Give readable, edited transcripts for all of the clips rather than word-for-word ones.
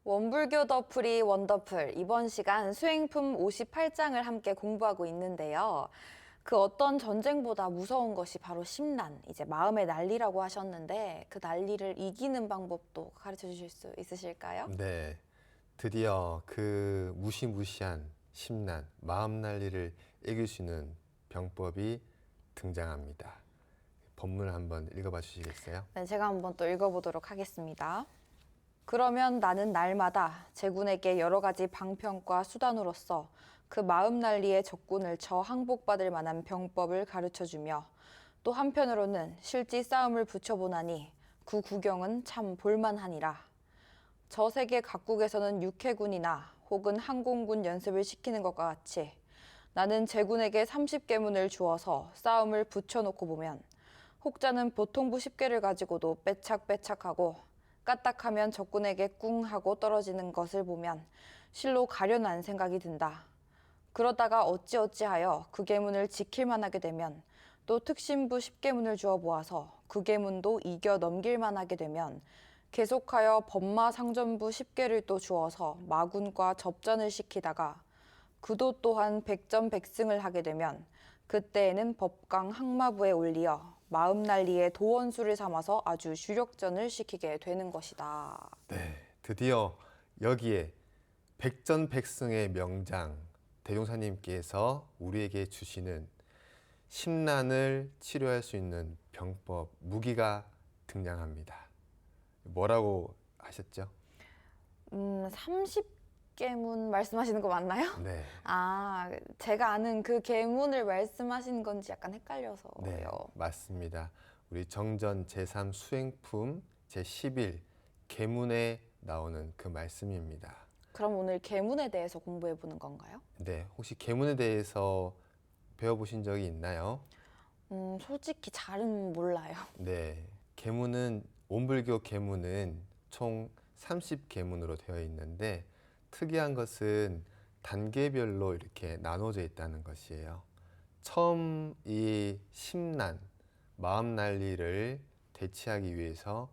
원불교 더 프리 원더풀, 이번 시간 수행품 58장을 함께 공부하고 있는데요. 그 어떤 전쟁보다 무서운 것이 바로 심란, 이제 마음의 난리라고 하셨는데 그 난리를 이기는 방법도 가르쳐 주실 수 있으실까요? 네, 드디어 그 무시무시한 심란, 마음 난리를 이길 수 있는 병법이 등장합니다. 본문을 한번 읽어봐 주시겠어요? 네, 제가 한번 또 읽어보도록 하겠습니다. 그러면 나는 날마다 제군에게 여러 가지 방편과 수단으로서 그 마음 난리의 적군을 쳐 항복받을 만한 병법을 가르쳐주며 또 한편으로는 실지 싸움을 붙여보나니 그 구경은 참 볼만하니라. 저 세계 각국에서는 육해군이나 혹은 항공군 연습을 시키는 것과 같이 나는 제군에게 30계문을 주어서 싸움을 붙여놓고 보면 혹자는 보통부 10개를 가지고도 빼착빼착하고 까딱하면 적군에게 꿍 하고 떨어지는 것을 보면 실로 가련한 생각이 든다. 그러다가 어찌어찌하여 그 계문을 지킬만 하게 되면 또 특신부 10계문을 주어 보아서 그 계문도 이겨 넘길만 하게 되면 계속하여 법마상전부 10개를 또 주어서 마군과 접전을 시키다가 그도 또한 백전백승을 하게 되면 그때에는 법강 항마부에 올리어 마음 난리의 도원수를 삼아서 아주 주력전을 시키게 되는 것이다. 네, 드디어 여기에 백전백승의 명장 대종사님께서 우리에게 주시는 심란을 치료할 수 있는 병법, 무기가 등장합니다. 뭐라고 하셨죠? 30계문 말씀하시는 거 맞나요? 네. 제가 아는 그 계문을 말씀하시는 건지 약간 헷갈려서요. 네, 맞습니다. 우리 정전 제3 수행품 제11 계문에 나오는 그 말씀입니다. 그럼 오늘 계문에 대해서 공부해 보는 건가요? 네, 혹시 계문에 대해서 배워보신 적이 있나요? 솔직히 잘은 몰라요. 네, 계문은 원불교 계문은 총 30계문으로 되어 있는데 특이한 것은 단계별로 이렇게 나눠져 있다는 것이에요. 처음 이 심란, 마음 난리를 대치하기 위해서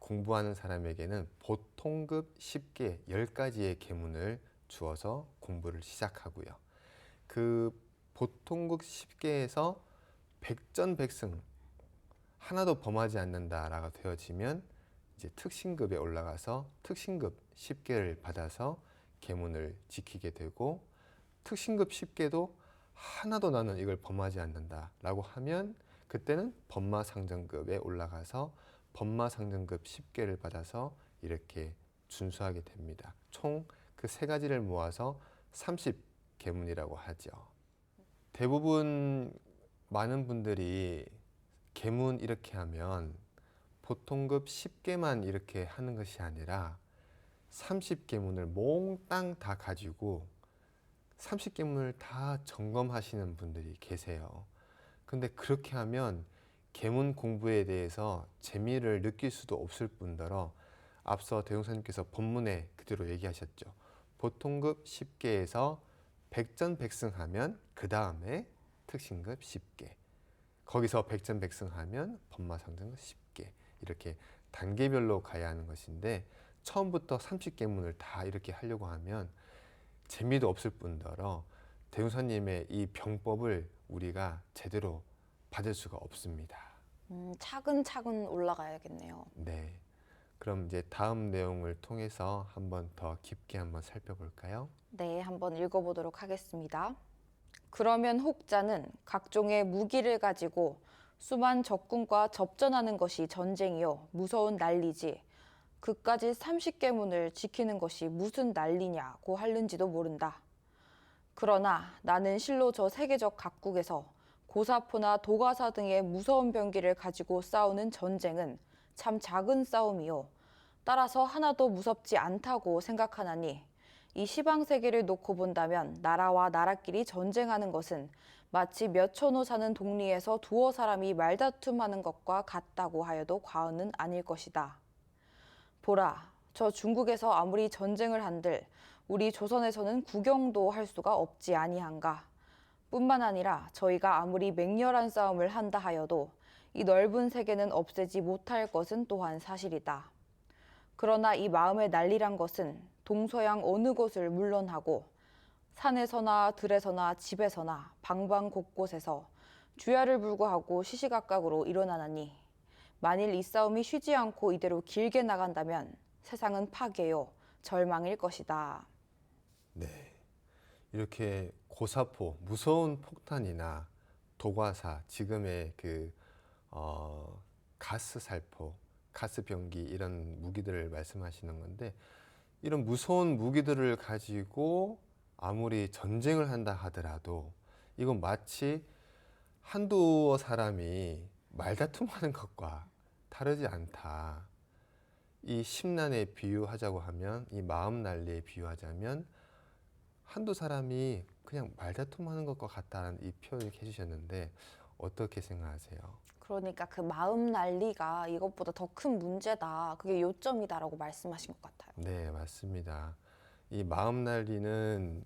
공부하는 사람에게는 보통급 10개, 10가지의 계문을 주어서 공부를 시작하고요. 그 보통급 10개에서 백전백승, 하나도 범하지 않는다라고 되어지면 이제 특신급에 올라가서 특신급 10개를 받아서 계문을 지키게 되고 특신급 10개도 하나도 나는 이걸 범하지 않는다라고 하면 그때는 법마상전급에 올라가서 법마상전급 10개를 받아서 이렇게 준수하게 됩니다. 총 그 세 가지를 모아서 30계문이라고 하죠. 대부분 많은 분들이 계문 이렇게 하면 보통급 10개만 이렇게 하는 것이 아니라 30계문을 몽땅 다 가지고 30계문을 다 점검하시는 분들이 계세요. 근데 그렇게 하면 계문 공부에 대해서 재미를 느낄 수도 없을 뿐더러 앞서 대종사님께서 본문에 그대로 얘기하셨죠. 보통급 10개에서 백전백승하면 그 다음에 특신급 10개, 거기서 백전백승하면 법마상전급 10개, 이렇게 단계별로 가야 하는 것인데 처음부터 30계문을 다 이렇게 하려고 하면 재미도 없을 뿐더러 대종사님의 이 병법을 우리가 제대로 받을 수가 없습니다. 차근차근 올라가야겠네요. 네. 그럼 이제 다음 내용을 통해서 한번 더 깊게 한번 살펴볼까요? 네, 한번 읽어보도록 하겠습니다. 그러면 혹자는 각종의 무기를 가지고 수만 적군과 접전하는 것이 전쟁이요 무서운 난리지 그까지 30계문을 지키는 것이 무슨 난리냐고 하는지도 모른다. 그러나 나는 실로 저 세계적 각국에서 고사포나 도가사 등의 무서운 병기를 가지고 싸우는 전쟁은 참 작은 싸움이요 따라서 하나도 무섭지 않다고 생각하나니 이 시방세계를 놓고 본다면 나라와 나라끼리 전쟁하는 것은 마치 몇 천호 사는 동리에서 두어 사람이 말다툼하는 것과 같다고 하여도 과언은 아닐 것이다. 보라, 저 중국에서 아무리 전쟁을 한들 우리 조선에서는 구경도 할 수가 없지 아니한가. 뿐만 아니라 저희가 아무리 맹렬한 싸움을 한다 하여도 이 넓은 세계는 없애지 못할 것은 또한 사실이다. 그러나 이 마음의 난리란 것은 동서양 어느 곳을 물론하고 산에서나 들에서나 집에서나 방방 곳곳에서 주야를 불구하고 시시각각으로 일어나나니 만일 이 싸움이 쉬지 않고 이대로 길게 나간다면 세상은 파괴요 절망일 것이다. 네. 이렇게 고사포, 무서운 폭탄이나 도과사, 지금의 가스 살포, 가스 병기 이런 무기들을 말씀하시는 건데 이런 무서운 무기들을 가지고 아무리 전쟁을 한다 하더라도 이건 마치 한두 사람이 말다툼하는 것과 다르지 않다. 이 심란에 비유하자고 하면, 이 마음 난리에 비유하자면 한두 사람이 그냥 말다툼하는 것과 같다는 이 표현을 해주셨는데 어떻게 생각하세요? 그러니까 그 마음 난리가 이것보다 더 큰 문제다. 그게 요점이다라고 말씀하신 것 같아요. 네, 맞습니다. 이 마음 난리는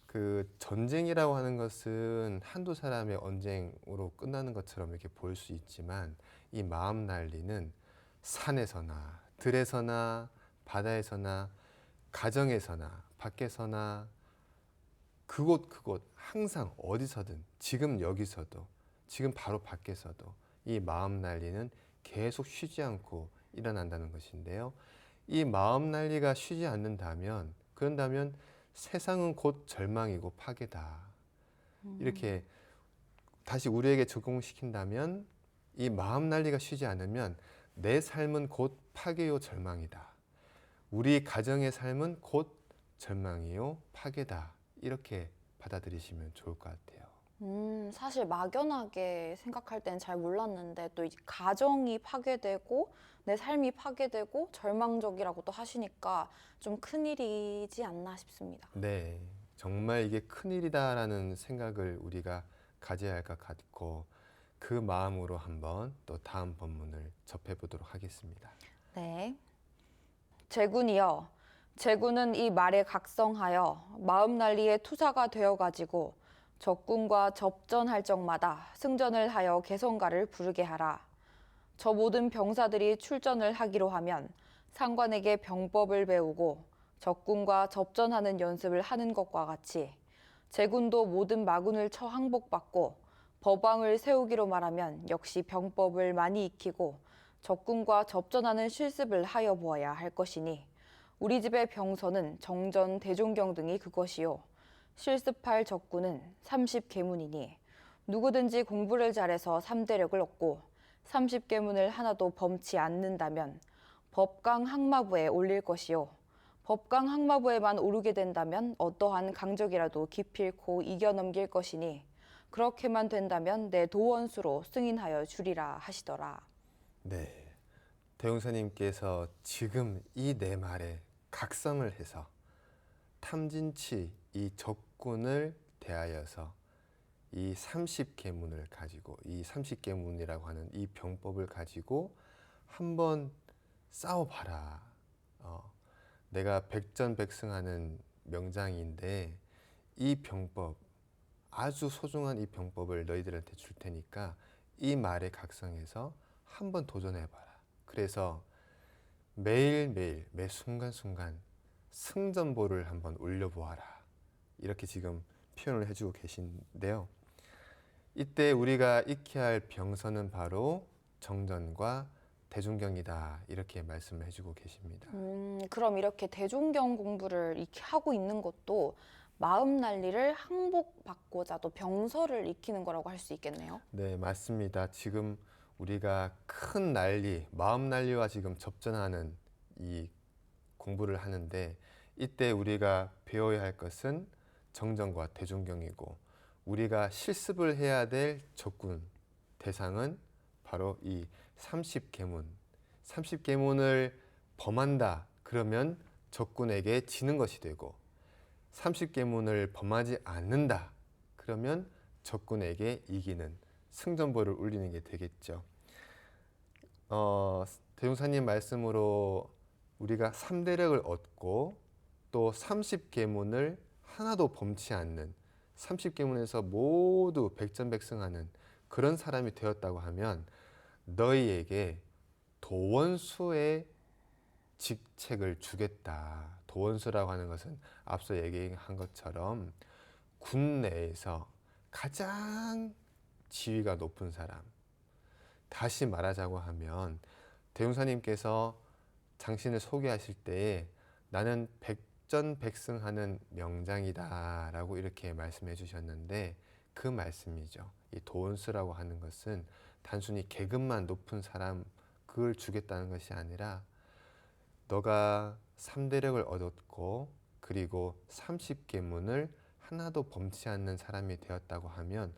그 전쟁이라고 하는 것은 한두 사람의 언쟁으로 끝나는 것처럼 이렇게 보일 수 있지만 이 마음 난리는 산에서나 들에서나 바다에서나 가정에서나 밖에서나 그곳 항상 어디서든 지금 여기서도 지금 바로 밖에서도 이 마음 난리는 계속 쉬지 않고 일어난다는 것인데요. 이 마음 난리가 쉬지 않는다면 그런다면 세상은 곧 절망이고 파괴다. 이렇게 다시 우리에게 적용시킨다면 이 마음 난리가 쉬지 않으면 내 삶은 곧 파괴요 절망이다. 우리 가정의 삶은 곧 절망이요 파괴다. 이렇게 받아들이시면 좋을 것 같아요. 사실 막연하게 생각할 때는 잘 몰랐는데 또 이제 가정이 파괴되고 내 삶이 파괴되고 절망적이라고 또 하시니까 좀 큰일이지 않나 싶습니다. 네, 정말 이게 큰일이다라는 생각을 우리가 가져야 할 것 같고 그 마음으로 한번 또 다음 본문을 접해보도록 하겠습니다. 네. 제군이여, 제군은 이 말에 각성하여 마음 난리의 투사가 되어가지고 적군과 접전할 적마다 승전을 하여 개성가를 부르게 하라. 저 모든 병사들이 출전을 하기로 하면 상관에게 병법을 배우고 적군과 접전하는 연습을 하는 것과 같이 제군도 모든 마군을 쳐 항복받고 법왕을 세우기로 말하면 역시 병법을 많이 익히고 적군과 접전하는 실습을 하여 보아야 할 것이니 우리 집의 병서는 정전, 대종경 등이 그것이요 실습할 적군은 30계문이니 누구든지 공부를 잘해서 3대력을 얻고 30계문을 하나도 범치 않는다면 법강 항마부에 올릴 것이요 법강 항마부에만 오르게 된다면 어떠한 강적이라도 기필코 이겨넘길 것이니 그렇게만 된다면 내 도원수로 승인하여 주리라 하시더라. 네, 대웅사님께서 지금 이 내 말에 각성을 해서 탐진치 이 적군을 대하여서 이 30계문을 가지고 이 30계문이라고 하는 이 병법을 가지고 한번 싸워봐라. 내가 백전백승하는 명장인데 이 병법 아주 소중한 이 병법을 너희들한테 줄 테니까 이 말에 각성해서 한번 도전해봐라. 그래서 매일매일 매 순간순간 승전보를 한번 올려보아라. 이렇게 지금 표현을 해주고 계신데요. 이때 우리가 익혀야 할 병서는 바로 정전과 대종경이다. 이렇게 말씀을 해주고 계십니다. 그럼 이렇게 대종경 공부를 이렇게 하고 있는 것도 마음 난리를 항복받고자 또 병서를 익히는 거라고 할 수 있겠네요. 네, 맞습니다. 지금 우리가 큰 난리, 마음 난리와 지금 접전하는 이 공부를 하는데 이때 우리가 배워야 할 것은 정전과 대종경이고 우리가 실습을 해야 될 적군 대상은 바로 이 30계문. 30계문을 범한다. 그러면 적군에게 지는 것이 되고 30계문을 범하지 않는다. 그러면 적군에게 이기는 승전보를 울리는 게 되겠죠. 대종사님 말씀으로 우리가 3대력을 얻고 또 30계문을 하나도 범치 않는 30계문에서 모두 백전백승하는 그런 사람이 되었다고 하면 너희에게 도원수의 직책을 주겠다. 도원수라고 하는 것은 앞서 얘기한 것처럼 군 내에서 가장 지위가 높은 사람. 다시 말하자고 하면 대웅사님께서 당신을 소개하실 때에 나는 백전백승하는 명장이다 라고 이렇게 말씀해 주셨는데 그 말씀이죠. 이 도원수라고 하는 것은 단순히 계급만 높은 사람 그걸 주겠다는 것이 아니라 너가 3대력을 얻었고 그리고 30계문을 하나도 범치 않는 사람이 되었다고 하면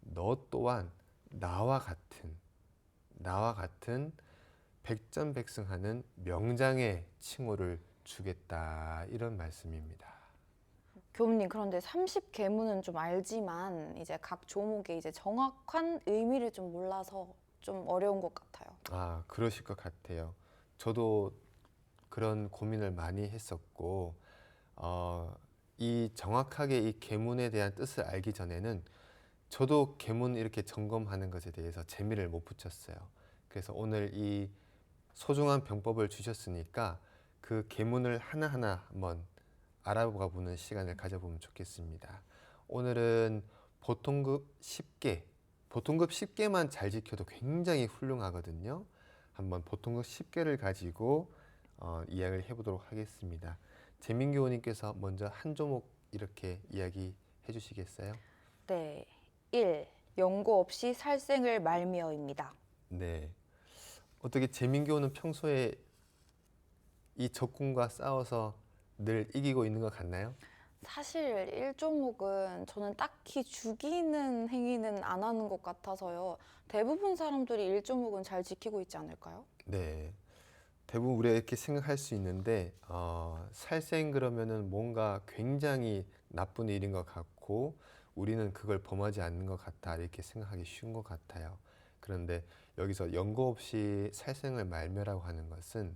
너 또한 나와 같은 백전백승하는 명장의 칭호를 주겠다 이런 말씀입니다. 교무님, 그런데 30계문은 좀 알지만 이제 각 조목의 이제 정확한 의미를 좀 몰라서 좀 어려운 것 같아요. 아, 그러실 것 같아요. 저도 그런 고민을 많이 했었고 이 정확하게 이 계문에 대한 뜻을 알기 전에는 저도 계문 이렇게 점검하는 것에 대해서 재미를 못 붙였어요. 그래서 오늘 이 소중한 병법을 주셨으니까 그 계문을 하나하나 한번 알아보가 보는 시간을 가져보면 좋겠습니다. 오늘은 보통급 10개, 보통급 10개만 잘 지켜도 굉장히 훌륭하거든요. 한번 보통급 10개를 가지고 이야기를 해보도록 하겠습니다. 재민교 의원님께서 먼저 한 조목 이렇게 이야기해 주시겠어요? 네. 1. 연고 없이 살생을 말미어입니다. 네. 어떻게 재민교는 평소에 이 적군과 싸워서 늘 이기고 있는 것 같나요? 사실 1조목은 저는 딱히 죽이는 행위는 안 하는 것 같아서요. 대부분 사람들이 1조목은 잘 지키고 있지 않을까요? 네. 대부분 우리가 이렇게 생각할 수 있는데 살생 그러면은 뭔가 굉장히 나쁜 일인 것 같고 우리는 그걸 범하지 않는 것 같다 이렇게 생각하기 쉬운 것 같아요. 그런데 여기서 연고 없이 살생을 말며라고 하는 것은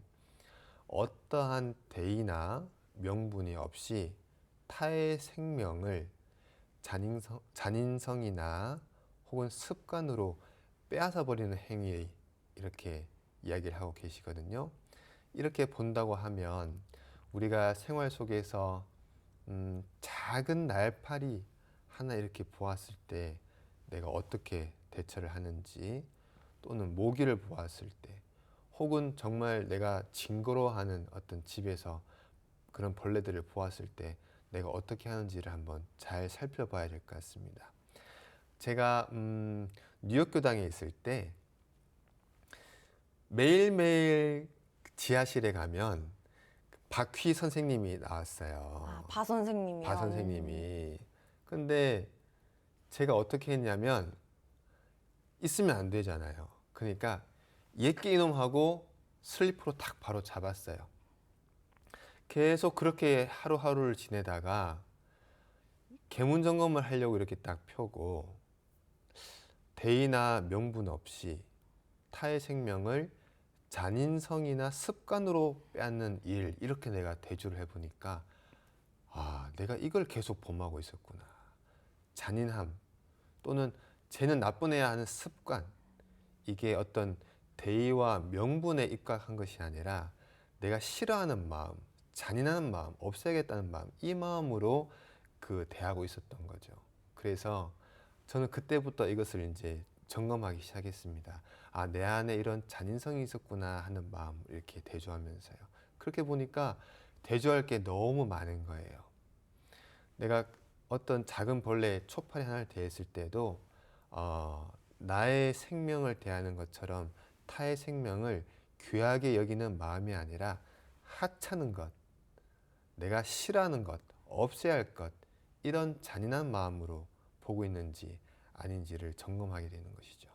어떠한 대의나 명분이 없이 타의 생명을 잔인성이나 혹은 습관으로 빼앗아 버리는 행위 이렇게 이야기를 하고 계시거든요. 이렇게 본다고 하면 우리가 생활 속에서 작은 날파리 하나 이렇게 보았을 때 내가 어떻게 대처를 하는지 또는 모기를 보았을 때 혹은 정말 내가 징그러워하는 어떤 집에서 그런 벌레들을 보았을 때 내가 어떻게 하는지를 한번 잘 살펴봐야 될 것 같습니다. 제가 뉴욕 교당에 있을 때 매일매일 지하실에 가면 박휘 선생님이 나왔어요. 아, 바 선생님이요. 바 선생님이. 근데 제가 어떻게 했냐면 있으면 안 되잖아요. 그러니까 옛게 이놈하고 슬리퍼로 탁 바로 잡았어요. 계속 그렇게 하루하루를 지내다가 계문 점검을 하려고 이렇게 딱 펴고 대의나 명분 없이 타의 생명을 잔인성이나 습관으로 빼앗는 일 이렇게 내가 대조를 해보니까 아 내가 이걸 계속 범하고 있었구나. 잔인함 또는 쟤는 나쁜 애야 하는 습관 이게 어떤 대의와 명분에 입각한 것이 아니라 내가 싫어하는 마음 잔인한 마음 없애야겠다는 마음 이 마음으로 그 대하고 있었던 거죠. 그래서 저는 그때부터 이것을 이제 점검하기 시작했습니다. 아, 내 안에 이런 잔인성이 있었구나 하는 마음 이렇게 대조하면서요. 그렇게 보니까 대조할 게 너무 많은 거예요. 내가 어떤 작은 벌레 초파리 하나를 대했을 때도 나의 생명을 대하는 것처럼 타의 생명을 귀하게 여기는 마음이 아니라 하찮은 것, 내가 싫어하는 것, 없애야 할 것 이런 잔인한 마음으로 보고 있는지 아닌지를 점검하게 되는 것이죠.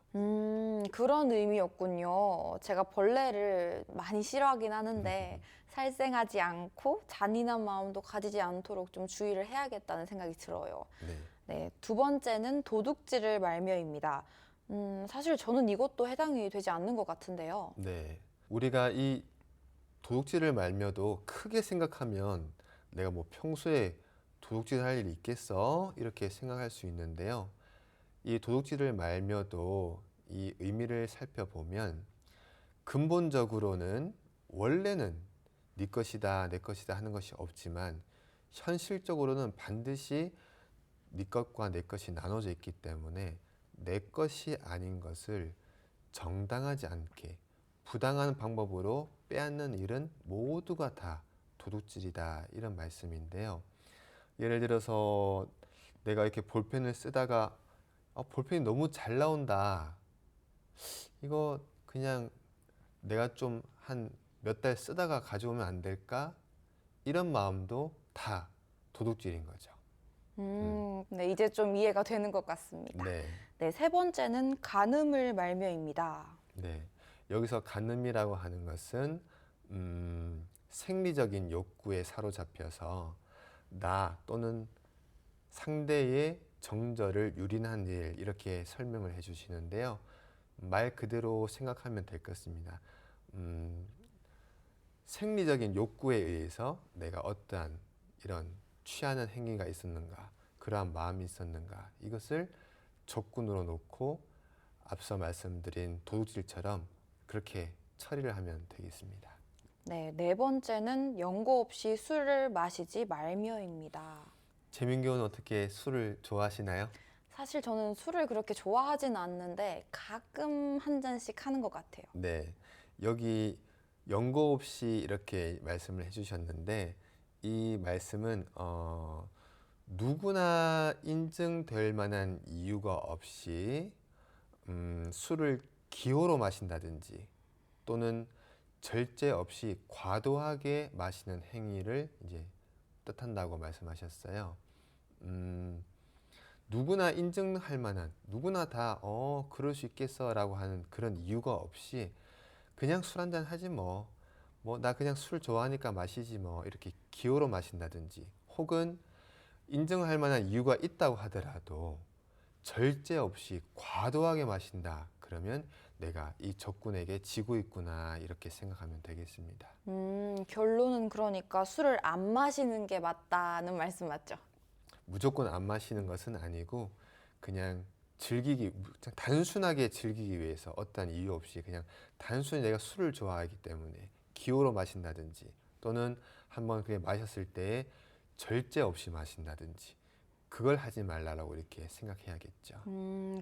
그런 의미였군요. 제가 벌레를 많이 싫어하긴 하는데 살생하지 않고 잔인한 마음도 가지지 않도록 좀 주의를 해야겠다는 생각이 들어요. 네. 네, 두 번째는 도둑질을 말며입니다. 사실 저는 이것도 해당이 되지 않는 것 같은데요. 네. 우리가 이 도둑질을 말며도 크게 생각하면 내가 뭐 평소에 도둑질 할 일이 있겠어? 이렇게 생각할 수 있는데요. 이 도둑질을 말며도 이 의미를 살펴보면 근본적으로는 원래는 네 것이다, 내 것이다 하는 것이 없지만 현실적으로는 반드시 네 것과 내 것이 나눠져 있기 때문에 내 것이 아닌 것을 정당하지 않게 부당한 방법으로 빼앗는 일은 모두가 다 도둑질이다 이런 말씀인데요. 예를 들어서 내가 이렇게 볼펜을 쓰다가 볼펜이 너무 잘 나온다. 이거 그냥 내가 좀 한 몇 달 쓰다가 가져오면 안 될까? 이런 마음도 다 도둑질인 거죠. 네, 이제 좀 이해가 되는 것 같습니다. 네, 네, 세 번째는 간음을 말며입니다. 네. 여기서 간음이라고 하는 것은 생리적인 욕구에 사로잡혀서 나 또는 상대의 정절을 유린한 일 이렇게 설명을 해주시는데요. 말 그대로 생각하면 될 것입니다. 생리적인 욕구에 의해서 내가 어떠한 이런 취하는 행위가 있었는가, 그러한 마음이 있었는가, 이것을 적군으로 놓고 앞서 말씀드린 도둑질처럼 그렇게 처리를 하면 되겠습니다. 네, 네 번째는 연고 없이 술을 마시지 말며입니다. 재민교는 어떻게 술을 좋아하시나요? 사실 저는 술을 그렇게 좋아하진 않는데 가끔 한 잔씩 하는 것 같아요. 네, 여기 연고 없이 이렇게 말씀을 해주셨는데 이 말씀은 누구나 인증될 만한 이유가 없이 술을 기호로 마신다든지 또는 절제 없이 과도하게 마시는 행위를 이제 뜻한다고 말씀하셨어요. 누구나 인증할 만한 누구나 다 그럴 수 있겠어라고 하는 그런 이유가 없이 그냥 술 한잔 하지 뭐 나 그냥 술 좋아하니까 마시지 뭐 이렇게 기호로 마신다든지 혹은 인정할 만한 이유가 있다고 하더라도 절제 없이 과도하게 마신다 그러면 내가 이 적군에게 지고 있구나 이렇게 생각하면 되겠습니다. 결론은 그러니까 술을 안 마시는 게 맞다는 말씀 맞죠? 무조건 안 마시는 것은 아니고 그냥 즐기기 단순하게 즐기기 위해서 어떠한 이유 없이 그냥 단순히 내가 술을 좋아하기 때문에 기호로 마신다든지 또는 한번 그게 마셨을 때 절제 없이 마신다든지 그걸 하지 말라라고 이렇게 생각해야겠죠.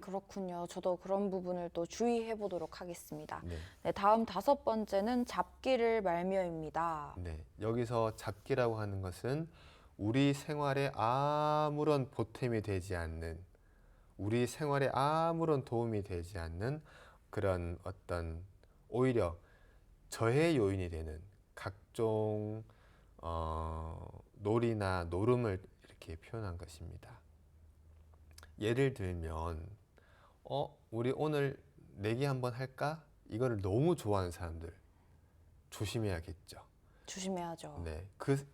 그렇군요. 저도 그런 부분을 또 주의해 보도록 하겠습니다. 네, 네, 다음 다섯 번째는 잡기를 말며입니다. 네. 여기서 잡기라고 하는 것은 우리 생활에 아무런 보탬이 되지 않는 우리 생활에 아무런 도움이 되지 않는 그런 어떤 오히려 저해 요인이 되는 각종 놀이나 노름을 이렇게 표현한 것입니다. 예를 들면 우리 오늘 내기 한번 할까? 이거를 너무 좋아하는 사람들 조심해야겠죠. 조심해야죠. 네,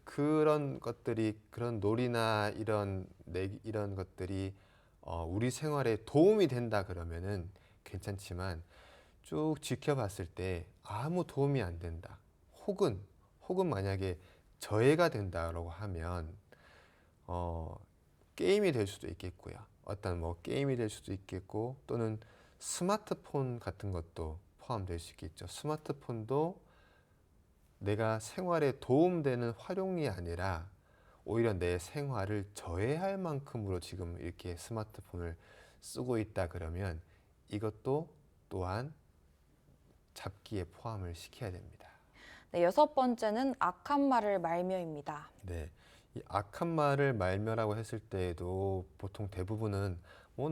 그런 것들이 그런 놀이나 이런 것들이 우리 생활에 도움이 된다 그러면은 괜찮지만 쭉 지켜봤을 때 아무 도움이 안 된다. 혹은 만약에 저해가 된다라고 하면 게임이 될 수도 있겠고요. 어떤 뭐 게임이 될 수도 있겠고 또는 스마트폰 같은 것도 포함될 수 있겠죠. 스마트폰도 내가 생활에 도움되는 활용이 아니라 오히려 내 생활을 저해할 만큼으로 지금 이렇게 스마트폰을 쓰고 있다 그러면 이것도 또한 잡기에 포함을 시켜야 됩니다. 네, 여섯 번째는 악한 말을 말며입니다. 네, 이 악한 말을 말며라고 했을 때에도 보통 대부분은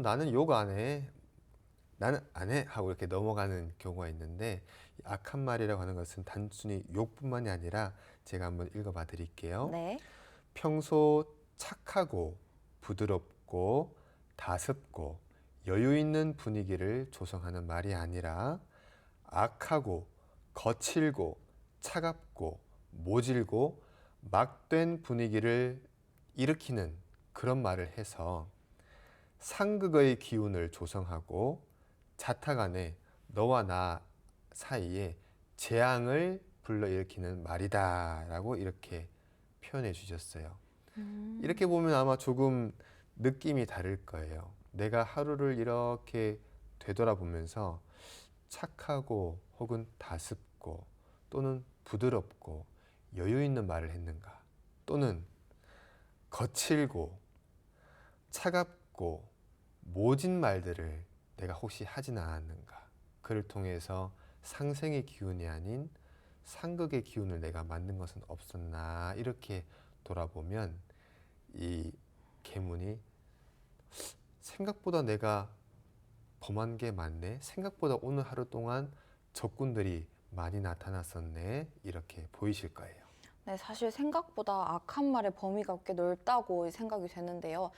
나는 욕 안 해, 나는 안 해 하고 이렇게 넘어가는 경우가 있는데 이 악한 말이라고 하는 것은 단순히 욕뿐만이 아니라 제가 한번 읽어봐 드릴게요. 네. 평소 착하고 부드럽고 다습고 여유 있는 분위기를 조성하는 말이 아니라 악하고 거칠고 차갑고 모질고 막된 분위기를 일으키는 그런 말을 해서 상극의 기운을 조성하고 자탁 안에 너와 나 사이에 재앙을 불러일으키는 말이다 라고 이렇게 표현해 주셨어요. 이렇게 보면 아마 조금 느낌이 다를 거예요. 내가 하루를 이렇게 되돌아보면서 착하고 혹은 다습고 또는 부드럽고 여유 있는 말을 했는가, 또는 거칠고 차갑고 모진 말들을 내가 혹시 하진 않았는가. 그를 통해서 상생의 기운이 아닌 상극의 기운을 내가 만든 것은 없었나. 이렇게 돌아보면 이 계문이 생각보다 내가 범한 게 많네, 생각보다 오늘 하루 동안 적군들이 많이 나타났었네, 이렇게 보이실 거예요. 네, 사실 생각보다 악한 말의 범위가 꽤 넓다고 생각이 되는데요.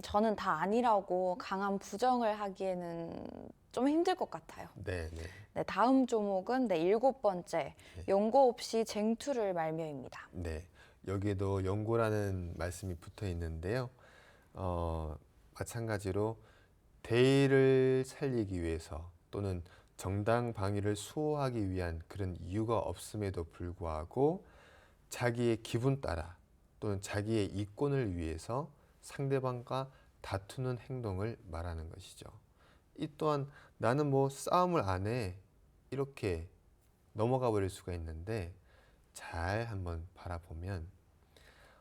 저는 다 아니라고 강한 부정을 하기에는 좀 힘들 것 같아요. 네, 네. 네, 다음 조목은 네, 7번째, 연고 없이 쟁투를 말며입니다. 네, 여기에도 연고라는 말씀이 붙어 있는데요. 마찬가지로 대의를 살리기 위해서 또는 정당방위를 수호하기 위한 그런 이유가 없음에도 불구하고 자기의 기분 따라 또는 자기의 이권을 위해서 상대방과 다투는 행동을 말하는 것이죠. 이 또한 나는 뭐 싸움을 안 해, 이렇게 넘어가 버릴 수가 있는데, 잘 한번 바라보면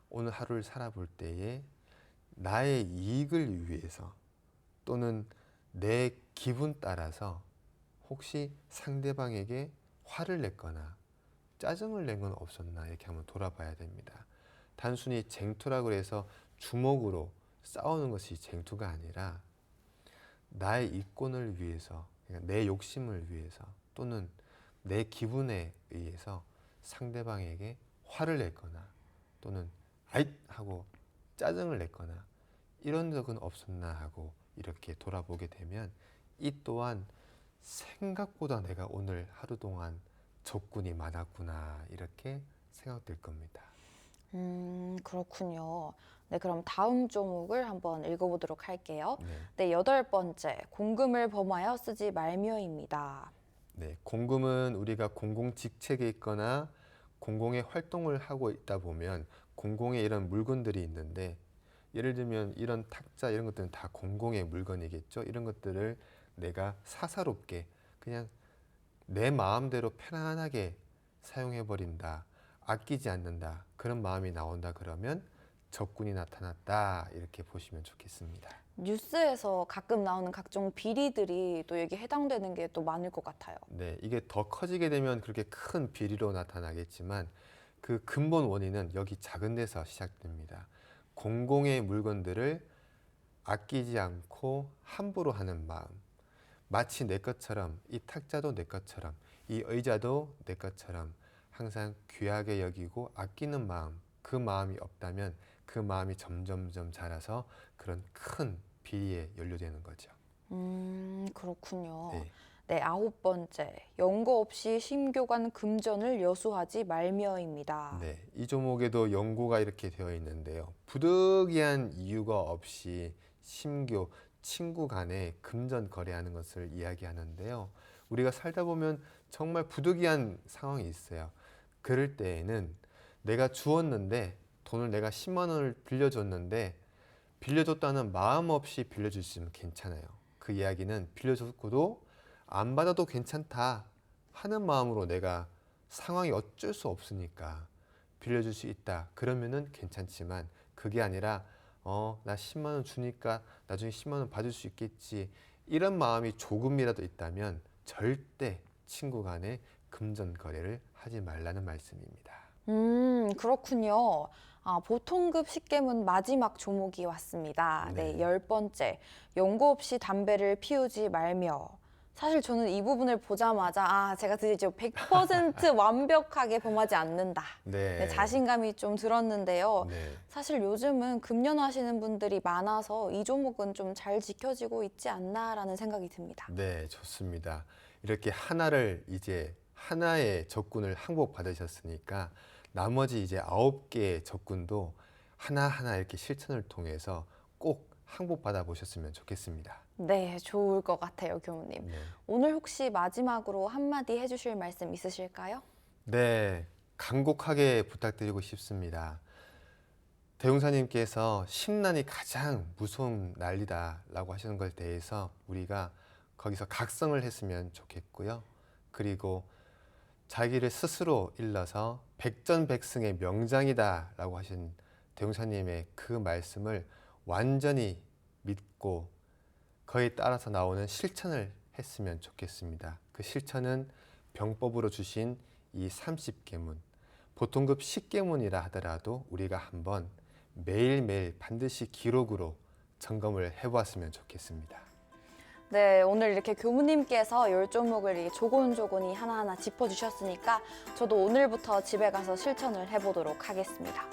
오늘 하루를 살아볼 때에 나의 이익을 위해서 또는 내 기분 따라서 혹시 상대방에게 화를 냈거나 짜증을 낸 건 없었나, 이렇게 한번 돌아봐야 됩니다. 단순히 쟁투라고 해서 주먹으로 싸우는 것이 쟁투가 아니라 나의 이권을 위해서, 그러니까 내 욕심을 위해서 또는 내 기분에 의해서 상대방에게 화를 냈거나 또는 아잇 하고 짜증을 냈거나 이런 적은 없었나 하고 이렇게 돌아보게 되면 이 또한 생각보다 내가 오늘 하루 동안 적군이 많았구나, 이렇게 생각될 겁니다. 그렇군요. 네, 그럼 다음 조목을 한번 읽어보도록 할게요. 네. 네, 8번째, 공금을 범하여 쓰지 말며입니다. 네, 공금은 우리가 공공직책에 있거나 공공의 활동을 하고 있다 보면 공공의 이런 물건들이 있는데, 예를 들면 이런 탁자 이런 것들은 다 공공의 물건이겠죠. 이런 것들을 내가 사사롭게 그냥 내 마음대로 편안하게 사용해 버린다, 아끼지 않는다, 그런 마음이 나온다 그러면 적군이 나타났다, 이렇게 보시면 좋겠습니다. 뉴스에서 가끔 나오는 각종 비리들이 또 여기 해당되는 게 또 많을 것 같아요. 네, 이게 더 커지게 되면 그렇게 큰 비리로 나타나겠지만 그 근본 원인은 여기 작은 데서 시작됩니다. 공공의 물건들을 아끼지 않고 함부로 하는 마음, 마치 내 것처럼, 이 탁자도 내 것처럼, 이 의자도 내 것처럼 항상 귀하게 여기고 아끼는 마음, 그 마음이 없다면 그 마음이 점점점 자라서 그런 큰 비리에 연루되는 거죠. 그렇군요. 네. 네, 9번째, 연고 없이 심교관 금전을 여수하지 말며입니다. 네, 이 조목에도 연고가 이렇게 되어 있는데요. 부득이한 이유가 없이 심교, 친구 간에 금전 거래하는 것을 이야기하는데요. 우리가 살다 보면 정말 부득이한 상황이 있어요. 그럴 때에는 내가 주었는데, 돈을 내가 10만 원을 빌려줬는데 빌려줬다는 마음 없이 빌려줄 수 있으면 괜찮아요. 그 이야기는 빌려줬고도 안 받아도 괜찮다 하는 마음으로 내가 상황이 어쩔 수 없으니까 빌려줄 수 있다 그러면은 괜찮지만, 그게 아니라 나 10만 원 주니까 나중에 10만 원 받을 수 있겠지, 이런 마음이 조금이라도 있다면 절대 친구 간에 금전 거래를 하지 말라는 말씀입니다. 그렇군요. 보통급 식계문 마지막 조목이 왔습니다. 네, 네. 10번째, 연고 없이 담배를 피우지 말며. 사실 저는 이 부분을 보자마자 제가 드디어 100% 완벽하게 범하지 않는다. 네. 네, 자신감이 좀 들었는데요. 네. 사실 요즘은 금연하시는 분들이 많아서 이 조목은 좀 잘 지켜지고 있지 않나라는 생각이 듭니다. 네, 좋습니다. 이렇게 하나를 이제 하나의 적군을 항복받으셨으니까 나머지 이제 9개의 적군도 하나하나 이렇게 실천을 통해서 꼭 항복받아 보셨으면 좋겠습니다. 네, 좋을 것 같아요, 교무님. 네. 오늘 혹시 마지막으로 한마디 해주실 말씀 있으실까요? 네, 간곡하게 부탁드리고 싶습니다. 대웅사님께서 심란이 가장 무서운 난리다라고 하시는 것에 대해서 우리가 거기서 각성을 했으면 좋겠고요. 그리고 자기를 스스로 일러서 백전백승의 명장이다라고 하신 대웅사님의 그 말씀을 완전히 믿고 그에 따라서 나오는 실천을 했으면 좋겠습니다. 그 실천은 병법으로 주신 이 30계문, 보통급 10계문이라 하더라도 우리가 한번 매일매일 반드시 기록으로 점검을 해보았으면 좋겠습니다. 네, 오늘 이렇게 교무님께서 10종목을 이렇게 조곤조곤히 하나하나 짚어주셨으니까 저도 오늘부터 집에 가서 실천을 해보도록 하겠습니다.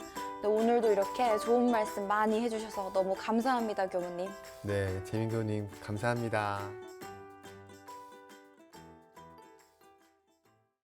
네, 오늘도 이렇게 좋은 말씀 많이 해주셔서 너무 감사합니다, 교무님. 네, 재민 교우님 감사합니다.